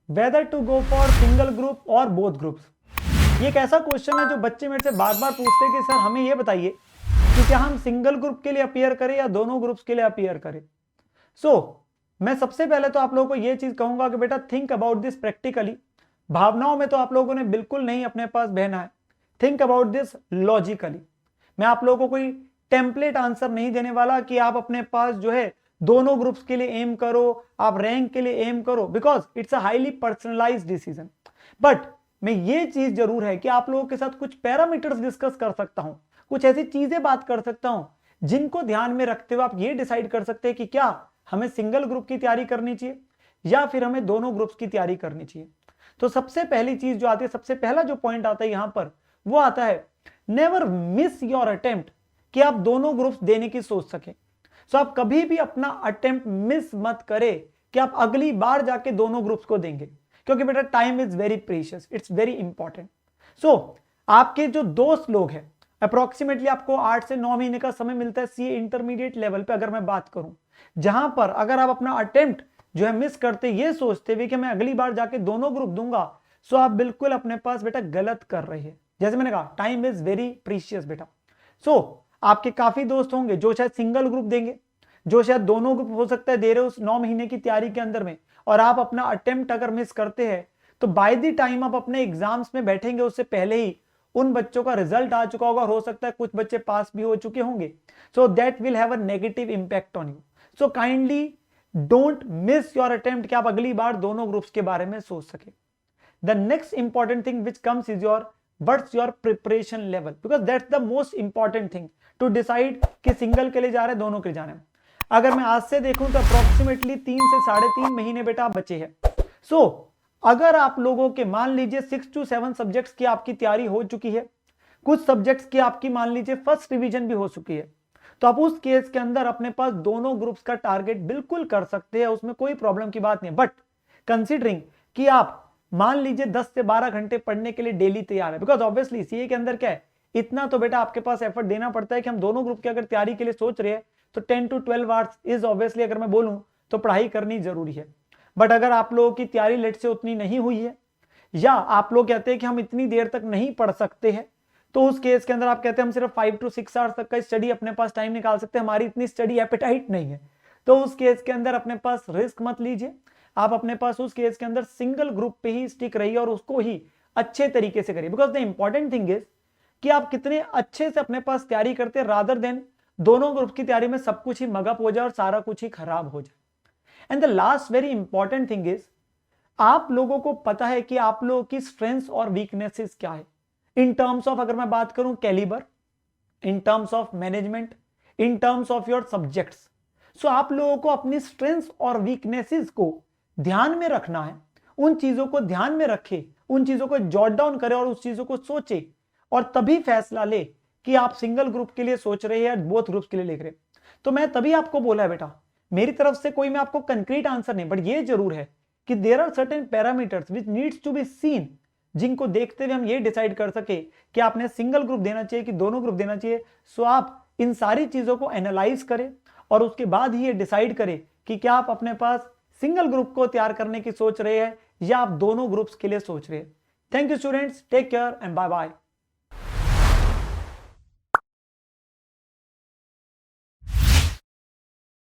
Weather to go for single group और both groups. ये एक ऐसा क्वेश्चन है जो बच्चे मेरे से बार बार पूछते हैं कि सर हमें ये बताइए कि क्या हम सिंगल ग्रुप के लिए अपीयर करें या दोनों ग्रुप्स के लिए अपीयर करें। मैं सबसे पहले तो आप लोगों को ये चीज कहूंगा कि बेटा थिंक अबाउट दिस प्रैक्टिकली। भावनाओं में तो आप लोगों ने बिल्कुल नहीं अपने पास बहना है। Think about this logically. मैं आप लोगों को कोई टेम्पलेट आंसर नहीं देने वाला कि आप अपने पास जो है दोनों ग्रुप्स के लिए एम करो, आप रैंक के लिए एम करो, because it's a highly personalised decision. But मैं ये चीज जरूर है कि आप लोगों के साथ कुछ पैरामीटर्स डिस्कस कर सकता हूं, कुछ ऐसी चीजें बात कर सकता हूं जिनको ध्यान में रखते हुए आप ये डिसाइड कर सकते हैं कि क्या हमें सिंगल ग्रुप की तैयारी करनी चाहिए या फिर हमें दोनों ग्रुप्स की तैयारी करनी चाहिए। तो सबसे पहली चीज जो आती है, सबसे पहला जो पॉइंट आता है यहां पर, वो आता है नेवर मिस योर अटेम्प्ट, कि आप दोनों ग्रुप्स देने की सोच सके। आप कभी भी अपना अटेम्प्ट मिस मत करें कि आप अगली बार जाके दोनों ग्रुप्स को देंगे, क्योंकि बेटा time is very precious, it's very important. आपके जो दोस्त लोग हैं, अप्रोक्सीमेटली आपको 8 से 9 महीने का समय मिलता है सीए इंटरमीडिएट लेवल पे, अगर मैं बात करूं, जहां पर अगर आप अपना अटेम्प्ट जो है मिस करते ये सोचते हुए कि मैं अगली बार जाके दोनों ग्रुप दूंगा, आप बिल्कुल अपने पास बेटा गलत कर रहे हैं। जैसे मैंने कहा टाइम इज वेरी प्रीशियस बेटा। आपके काफी दोस्त होंगे जो शायद सिंगल ग्रुप देंगे, जो शायद दोनों ग्रुप हो सकता है दे रहे हो उस 9 महीने की तैयारी के अंदर में, और आप अपना अटेम्प्ट अगर मिस करते हैं तो बाय द टाइम आप अपने एग्जाम्स में बैठेंगे उससे पहले ही उन बच्चों का रिजल्ट आ चुका होगा, और हो सकता है कुछ बच्चे पास भी हो चुके होंगे। That will have a negative impact on you. Kindly don't miss your attempt कि आप अगली बार दोनों ग्रुप्स के बारे में सोच सके। The next important thing which comes is your what's your preparation level, because that's the most important thing to decide कि सिंगल के लिए जा रहे हैं दोनों के लिए जाना है। अगर मैं आज से देखूं तो अप्रोक्सीमेटली 3 से 3.5 महीने बेटा बचे हैं। अगर आप लोगों के मान लीजिए 6 to 7 सब्जेक्ट्स की आपकी तैयारी हो चुकी है, कुछ सब्जेक्ट्स की आपकी मान लीजिए फर्स्ट रिवीजन भी हो चुकी है, तो आप उस केस के अंदर अपने पास दोनों ग्रुप्स का टारगेट बिल्कुल कर सकते हैं, उसमें कोई प्रॉब्लम की बात नहीं है। बट कंसिडरिंग कि आप मान लीजिए 10 से 12 घंटे पढ़ने के लिए डेली तैयार है, बिकॉज ऑब्वियसली सीए के अंदर क्या है, इतना तो बेटा आपके पास एफर्ट देना पड़ता है कि हम दोनों ग्रुप की अगर तैयारी के लिए सोच रहे हैं तो 10 to 12 आवर्स इज ऑब्वियसली, अगर मैं बोलूं तो पढ़ाई करनी जरूरी है। बट अगर आप लोगों की तैयारी लेट से उतनी नहीं हुई है, या आप लोग कहते हैं कि हम इतनी देर तक नहीं पढ़ सकते हैं, तो उस केस के अंदर आप कहते हैं हम सिर्फ 5 to 6 आवर्स तक का स्टडी अपने पास टाइम निकाल सकते हैं, हमारी इतनी स्टडी एपेटाइट नहीं है, तो उस केस के अंदर अपने पास रिस्क मत लीजिए। आप अपने पास उस केस के अंदर सिंगल ग्रुप पे ही स्टिक रहिए और उसको ही अच्छे तरीके से करिए, because the important thing is कि आप कितने अच्छे से अपने पास तैयारी करते हैं, रादर देन दोनों ग्रुप की तैयारी में सब कुछ ही मगअप हो जाए और सारा कुछ ही खराब हो जाए। And the last very important thing is आप लोगों को पता है कि आप लोगों की स्ट्रेंथ्स और वीकनेसेस क्या है, इन टर्म्स ऑफ अगर मैं बात करूं calibre, in terms of management, in terms of your subjects. आप लोगों को अपनी स्ट्रेंथ्स और वीकनेसेस को ध्यान में रखना है, उन चीजों को ध्यान में रखे, उन चीजों को जॉट डाउन करे और उस चीजों को सोचे, और तभी फैसला ले कि आप सिंगल ग्रुप के लिए सोच रहे हैं या बोथ ग्रुप्स के लिए लिख रहे हैं। तो मैं तभी आपको बोला है बेटा, मेरी तरफ से कोई मैं आपको कंक्रीट आंसर नहीं, बट ये जरूर है कि there are certain parameters which needs to be seen, जिनको देखते हुए हम ये डिसाइड कर सके कि आपने सिंगल ग्रुप देना चाहिए कि दोनों ग्रुप देना चाहिए। आप इन सारी चीजों को एनालाइज करें और उसके बाद ही ये डिसाइड करें कि क्या आप अपने पास सिंगल ग्रुप को तैयार करने की सोच रहे हैं या आप दोनों ग्रुप्स के लिए सोच रहे हैं। Thank you students, take care and bye bye.